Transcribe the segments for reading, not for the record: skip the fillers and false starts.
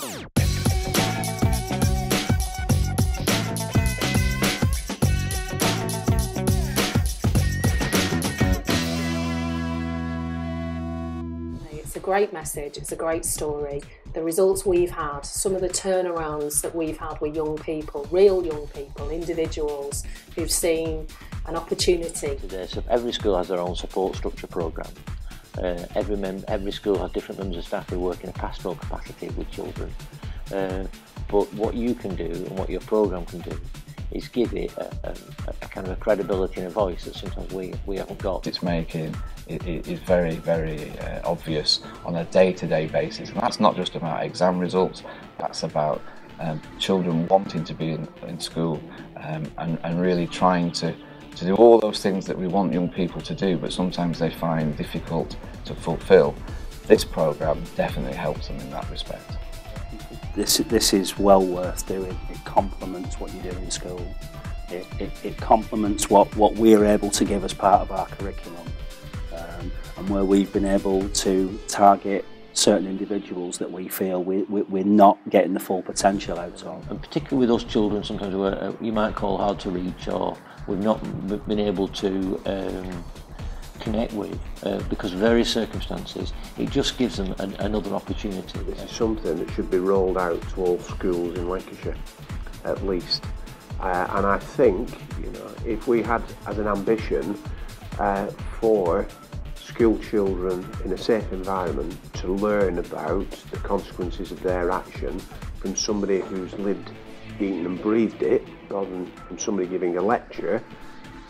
It's a great message, it's a great story. The results we've had, some of the turnarounds that we've had with young people, real young people, individuals who've seen an opportunity. So every school has their own support structure programme. Every school has different members of staff who work in a pastoral capacity with children. But what you can do and what your programme can do is give it a kind of a credibility and a voice that sometimes we haven't got. It's making it is very, very obvious on a day-to-day basis, and that's not just about exam results, that's about children wanting to be in school and really trying to do all those things that we want young people to do, but sometimes they find difficult to fulfil. This programme definitely helps them in that respect. This is well worth doing. It complements what you do in school. It complements what we're able to give as part of our curriculum, and where we've been able to target certain individuals that we feel we're not getting the full potential out of. And particularly with those children sometimes who you might call hard to reach, or we've not been able to connect with because of various circumstances, it just gives them another opportunity. This is something that should be rolled out to all schools in Lancashire, at least. And I think, if we had as an ambition for school children in a safe environment to learn about the consequences of their action from somebody who's lived, eaten and breathed it, rather than from somebody giving a lecture,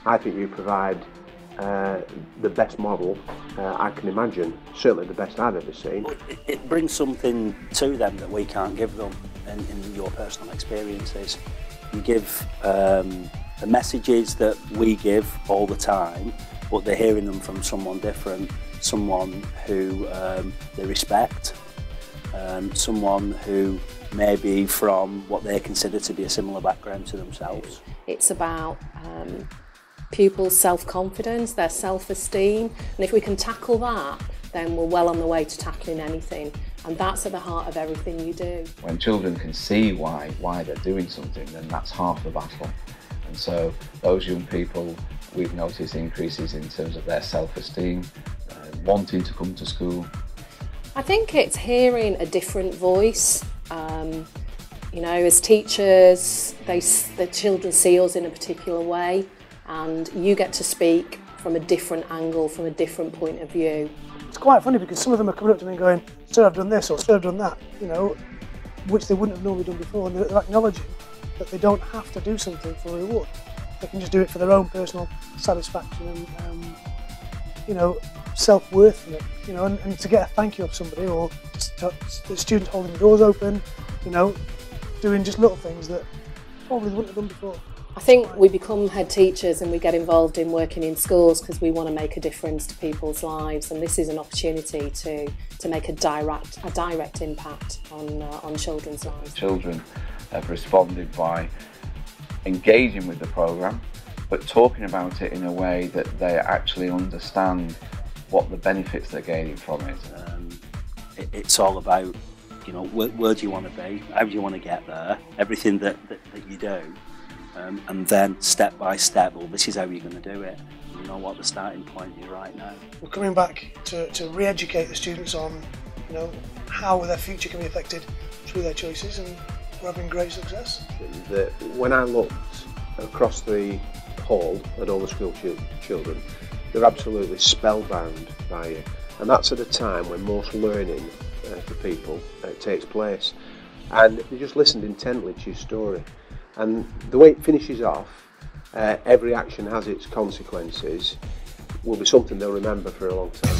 I think you provide the best model I can imagine, certainly the best I've ever seen. It brings something to them that we can't give them in your personal experiences. You give the messages that we give all the time, but they're hearing them from someone different, someone who they respect, someone who may be from what they consider to be a similar background to themselves. It's about pupils' self-confidence, their self-esteem, and if we can tackle that, then we're well on the way to tackling anything, and that's at the heart of everything you do. When children can see why they're doing something, then that's half the battle. And so those young people, we've noticed increases in terms of their self-esteem, wanting to come to school. I think it's hearing a different voice. As teachers, the children see us in a particular way, and you get to speak from a different angle, from a different point of view. It's quite funny because some of them are coming up to me and going, "Sir, I've done this," or "Sir, I've done that," which they wouldn't have normally done before, and they're acknowledging that they don't have to do something for a reward. They can just do it for their own personal satisfaction and self-worth from it, and to get a thank you of somebody, or just the students holding the doors open, doing just little things that probably wouldn't have done before. I think we become head teachers and we get involved in working in schools because we want to make a difference to people's lives, and this is an opportunity to make a direct impact on children's lives. Children have responded by engaging with the programme, but talking about it in a way that they actually understand what the benefits they're gaining from it. It's all about, where do you want to be, how do you want to get there, everything that you do. And then step by step, well, this is how you're going to do it. You know what the starting point is right now. We're coming back to re-educate the students on, how their future can be affected through their choices, and we're having great success. When I looked across the hall at all the school children, they're absolutely spellbound by you, and that's at a time when most learning for people takes place, and they just listened intently to your story. And the way it finishes off, every action has its consequences, will be something they'll remember for a long time.